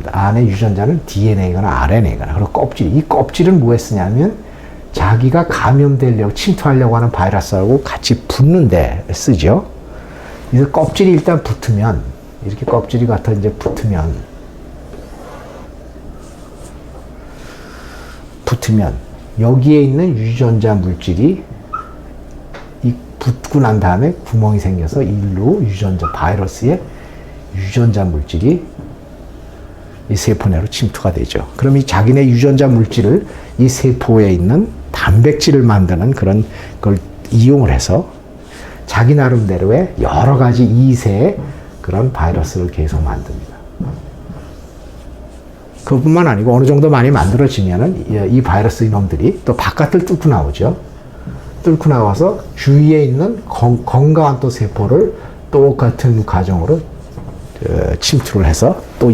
안에 유전자는 DNA거나 RNA거나. 그리고 껍질. 이 껍질은 뭐에 쓰냐면 자기가 감염되려고 침투하려고 하는 바이러스하고 같이 붙는데 쓰죠. 그래서 껍질이 일단 붙으면 이렇게 껍질이 갖다 이제 붙으면 여기에 있는 유전자 물질이 이 붙고 난 다음에 구멍이 생겨서 일로 유전자 바이러스의 유전자 물질이 이 세포 내로 침투가 되죠. 그럼 이 자기네 유전자 물질을 이 세포에 있는 단백질을 만드는 그런 걸 이용을 해서 자기 나름대로의 여러 가지 2세의 그런 바이러스를 계속 만듭니다. 그뿐만 아니고 어느 정도 많이 만들어지면은 이 바이러스 이놈들이 또 바깥을 뚫고 나오죠. 뚫고 나와서 주위에 있는 건강한 또 세포를 똑같은 과정으로 침투를 해서 또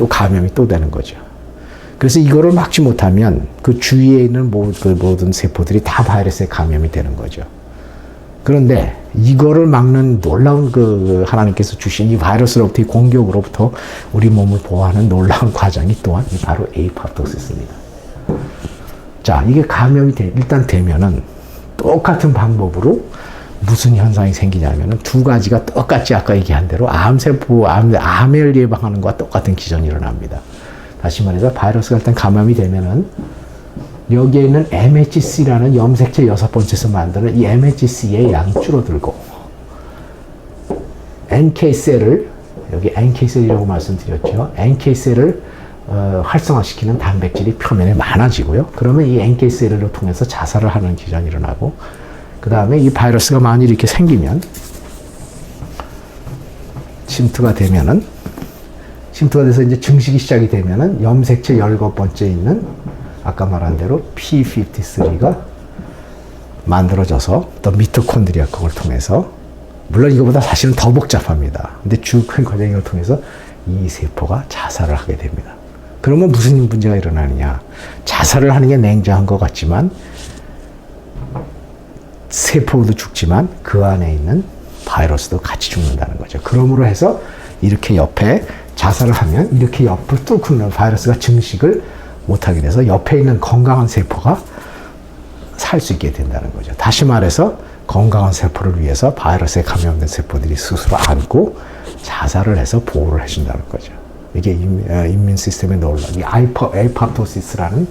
감염이 또 되는 거죠. 그래서 이거를 막지 못하면 그 주위에 있는 모든 세포들이 다 바이러스에 감염이 되는 거죠. 그런데 이거를 막는 놀라운 하나님께서 주신 이 바이러스로부터 이 공격으로부터 우리 몸을 보호하는 놀라운 과정이 또한 바로 에이팝토시스입니다. 자, 이게 감염이 일단 되면은 똑같은 방법으로 무슨 현상이 생기냐면은 두 가지가 똑같이 아까 얘기한 대로 암을 예방하는 것과 똑같은 기전이 일어납니다. 다시 말해서 바이러스가 일단 감염이 되면은 여기에 있는 MHC라는 염색체 6번째에서 만드는 이 MHC의 양이 줄어들고 NK셀을 여기 NK셀이라고 말씀드렸죠. NK셀을 활성화시키는 단백질이 표면에 많아지고요. 그러면 이 NK셀을 통해서 자살을 하는 기전이 일어나고 그 다음에 이 바이러스가 만일 이렇게 생기면 침투가 돼서 이제 증식이 시작이 되면은 염색체 17번째에 있는 아까 말한 대로 P53가 만들어져서 또 미토콘드리아 그걸 통해서 물론 이거보다 사실은 더 복잡합니다. 근데 쭉 큰 과정을 통해서 이 세포가 자살을 하게 됩니다. 그러면 무슨 문제가 일어나느냐? 자살을 하는 게 냉정한 것 같지만 세포도 죽지만 그 안에 있는 바이러스도 같이 죽는다는 거죠. 그러므로 해서 이렇게 옆에 자살을 하면 이렇게 옆을 뚫고 있는 바이러스가 증식을 못하게 돼서 옆에 있는 건강한 세포가 살 수 있게 된다는 거죠. 다시 말해서 건강한 세포를 위해서 바이러스에 감염된 세포들이 스스로 안고 자살을 해서 보호를 해준다는 거죠. 이게 인민 시스템의 놀라운 이 에이팝토시스라는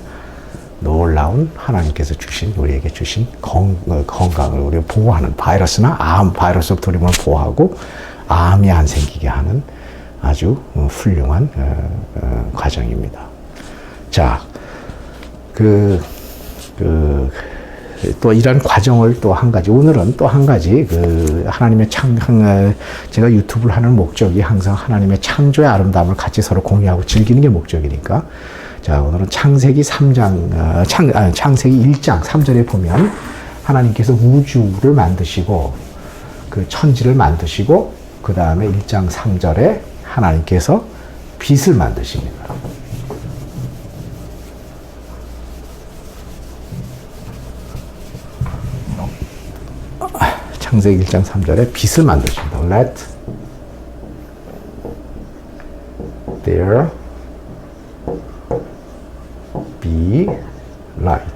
놀라운 하나님께서 우리에게 주신 건강을 우리 보호하는 바이러스나 바이러스부터 우리를 보호하고 암이 안 생기게 하는 아주 훌륭한 과정입니다. 자, 또 이런 과정을 또 한 가지, 오늘은 또 한 가지, 하나님의 제가 유튜브를 하는 목적이 항상 하나님의 창조의 아름다움을 같이 서로 공유하고 즐기는 게 목적이니까. 자, 오늘은 창세기 1장 3절에 보면 하나님께서 우주를 만드시고, 천지를 만드시고, 그 다음에 1장 3절에 하나님께서 빛을 만드십니다. 창세기 1장 3절에 빛을 만드십니다. Let there be light.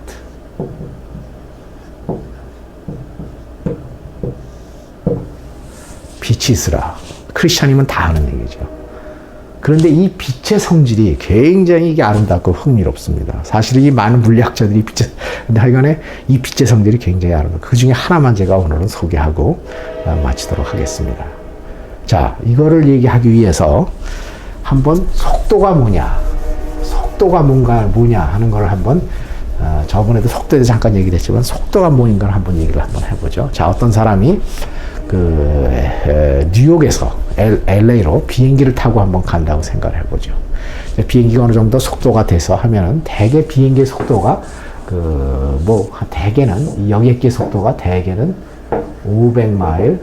빛이 있으라. 크리스찬이면 다 아는 얘기죠. 그런데 이 빛의 성질이 굉장히 이게 아름답고 흥미롭습니다. 사실은 이 많은 물리학자들이 근데 하여간에 이 빛의 성질이 굉장히 아름답고 그 중에 하나만 제가 오늘은 소개하고 마치도록 하겠습니다. 자, 이거를 얘기하기 위해서 한번 속도가 뭐냐 하는 걸 한번 저번에도 속도에 대해서 잠깐 얘기를 했지만 속도가 뭐인가를 한번 얘기를 한번 해보죠. 자, 어떤 사람이 뉴욕에서 LA로 비행기를 타고 한번 간다고 생각을 해보죠. 비행기가 어느 정도 속도가 돼서 하면은 대개 비행기의 속도가 대개는 여객기 속도가 대개는 500마일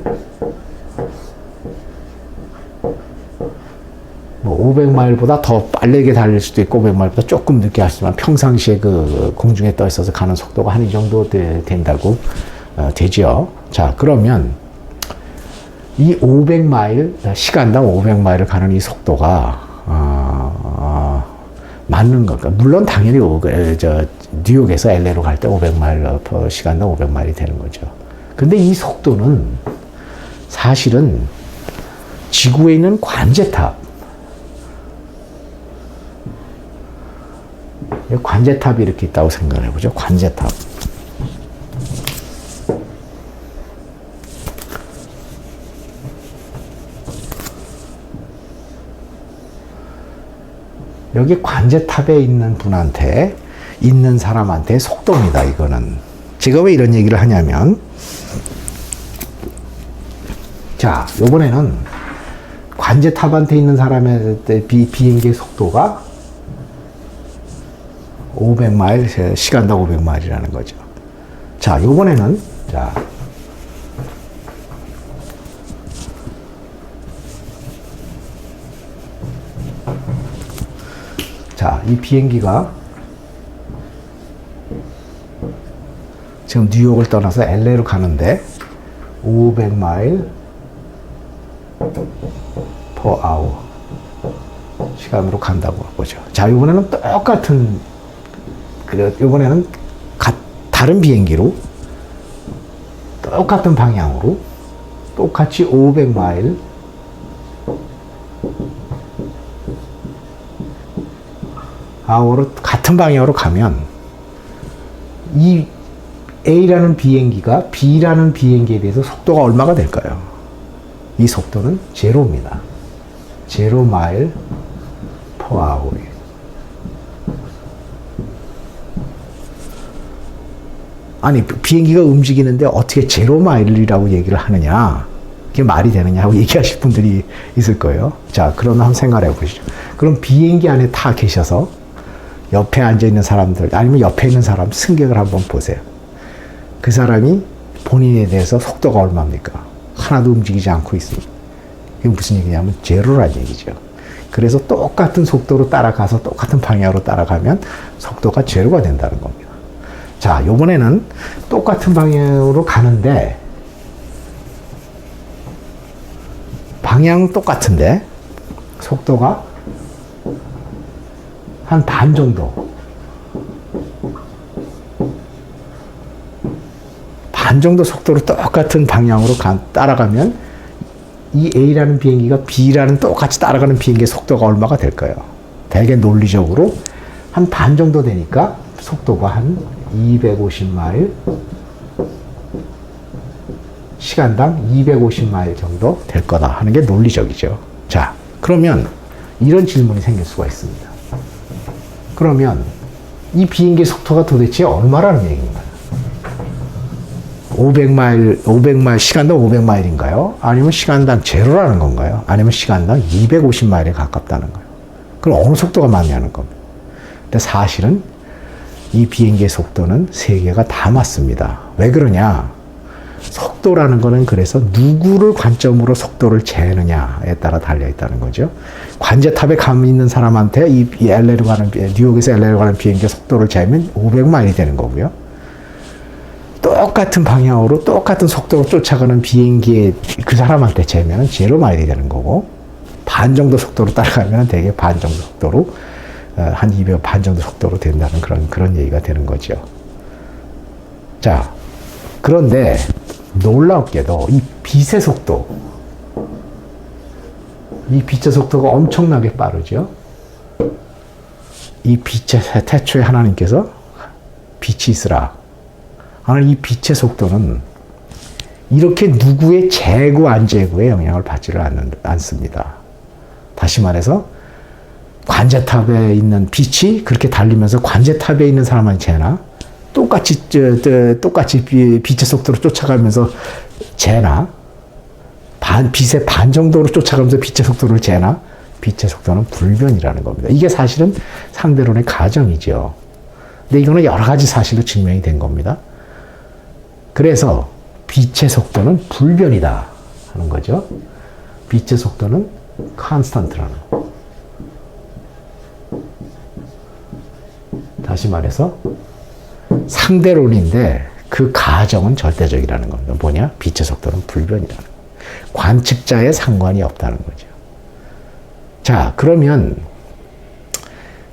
500마일보다 더 빠르게 달릴 수도 있고 500마일보다 조금 늦게 하지만 평상시에 공중에 떠 있어서 가는 속도가 한 이 정도 된다고 되죠. 자, 그러면 이 500마일 시간당 500마일을 가는 이 속도가 맞는 걸까? 물론 당연히 뉴욕에서 LA로 갈 때 500마일 per 시간당 500마일이 되는 거죠. 근데 이 속도는 사실은 지구에 있는 관제탑, 관제탑이 이렇게 있다고 생각을 해보죠. 관제탑. 여기 관제탑에 있는 사람한테 속도입니다. 이거는. 제가 왜 이런 얘기를 하냐면, 자, 요번에는 관제탑한테 있는 사람의 비행기의 속도가 500마일, 시간당 500마일이라는 거죠. 자, 요번에는, 이 비행기가 지금 뉴욕을 떠나서 LA로 가는데 500마일 per hour 시간으로 간다고 보죠. 자, 이번에는 똑같은, 이번에는 다른 비행기로 똑같은 방향으로 똑같이 500마일 아워로 같은 방향으로 가면 이 A라는 비행기가 B라는 비행기에 비해서 속도가 얼마가 될까요? 이 속도는 제로입니다. 제로 마일 per hour. 아니, 비행기가 움직이는데 어떻게 제로 마일이라고 얘기를 하느냐? 그게 말이 되느냐 하고 얘기하실 분들이 있을 거예요. 자, 그럼 한번 생각해 보시죠. 그럼 비행기 안에 타 계셔서 옆에 앉아있는 사람들, 아니면 옆에 있는 사람 승객을 한번 보세요. 그 사람이 본인에 대해서 속도가 얼마입니까? 하나도 움직이지 않고 있습니다. 이게 무슨 얘기냐면 제로란 얘기죠. 그래서 똑같은 속도로 따라가서 똑같은 방향으로 따라가면 속도가 제로가 된다는 겁니다. 자, 요번에는 똑같은 방향으로 가는데 방향 똑같은데 속도가 한 반 정도, 속도로 똑같은 방향으로 따라가면 이 A라는 비행기가 B라는 똑같이 따라가는 비행기의 속도가 얼마가 될까요? 대개 논리적으로 한 반 정도 되니까 속도가 한 250마일, 시간당 250마일 정도 될 거다 하는 게 논리적이죠. 자, 그러면 이런 질문이 생길 수가 있습니다. 그러면 이 비행기 속도가 도대체 얼마라는 얘기인가요? 500마일, 시간당 500마일인가요? 아니면 시간당 제로라는 건가요? 아니면 시간당 250마일에 가깝다는 거예요? 그럼 어느 속도가 맞냐는 겁니다. 근데 사실은 이 비행기의 속도는 세 개가 다 맞습니다. 왜 그러냐? 속도라는 거는 그래서 누구를 관점으로 속도를 재느냐에 따라 달려있다는 거죠. 관제탑에 감 있는 사람한테 이 LA로 가는, 뉴욕에서 LA로 가는 비행기의 속도를 재면 500마일이 되는 거고요. 똑같은 방향으로 똑같은 속도로 쫓아가는 비행기에 그 사람한테 재면 제로 마일이 되는 거고, 반 정도 속도로 따라가면 되게 반 정도 속도로, 한 200 반 정도 속도로 된다는 그런 얘기가 되는 거죠. 자, 그런데 놀랍게도 이 빛의 속도, 이 빛의 속도가 엄청나게 빠르죠. 이 빛의 태초에 하나님께서 빛이 있으라 하는 이 빛의 속도는 이렇게 누구의 재고 안 재고에 영향을 받지를 않습니다. 다시 말해서 관제탑에 있는 빛이 그렇게 달리면서 관제탑에 있는 사람한테 재나, 똑같이 빛의 속도로 쫓아가면서 재나, 빛의 반 정도로 쫓아가면서 빛의 속도를 재나, 빛의 속도는 불변이라는 겁니다. 이게 사실은 상대론의 가정이죠. 근데 이거는 여러 가지 사실로 증명이 된 겁니다. 그래서 빛의 속도는 불변이다 하는 거죠. 빛의 속도는 constant라는 거. 다시 말해서 상대론인데 그 가정은 절대적이라는 겁니다. 뭐냐? 빛의 속도는 불변이라는 거예요. 관측자에 상관이 없다는 거죠. 자, 그러면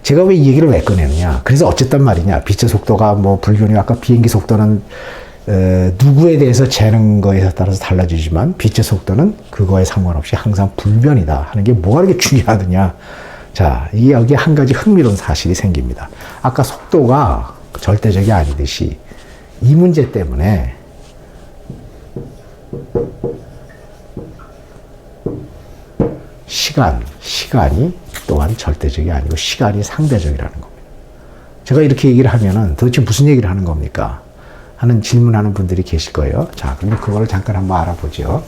제가 왜 이 얘기를 왜 꺼내느냐. 그래서 어쨌단 말이냐. 빛의 속도가 뭐 불균이 아까 비행기 속도는 누구에 대해서 재는 거에 따라서 달라지지만 빛의 속도는 그거에 상관없이 항상 불변이다 하는 게 뭐가 그렇게 중요하느냐. 자, 이게 여기 한 가지 흥미로운 사실이 생깁니다. 아까 속도가 절대적이 아니듯이 이 문제 때문에 시간이 또한 절대적이 아니고 시간이 상대적이라는 겁니다. 제가 이렇게 얘기를 하면은 도대체 무슨 얘기를 하는 겁니까? 하는 질문하는 분들이 계실 거예요. 자, 그럼 그거를 잠깐 한번 알아보죠.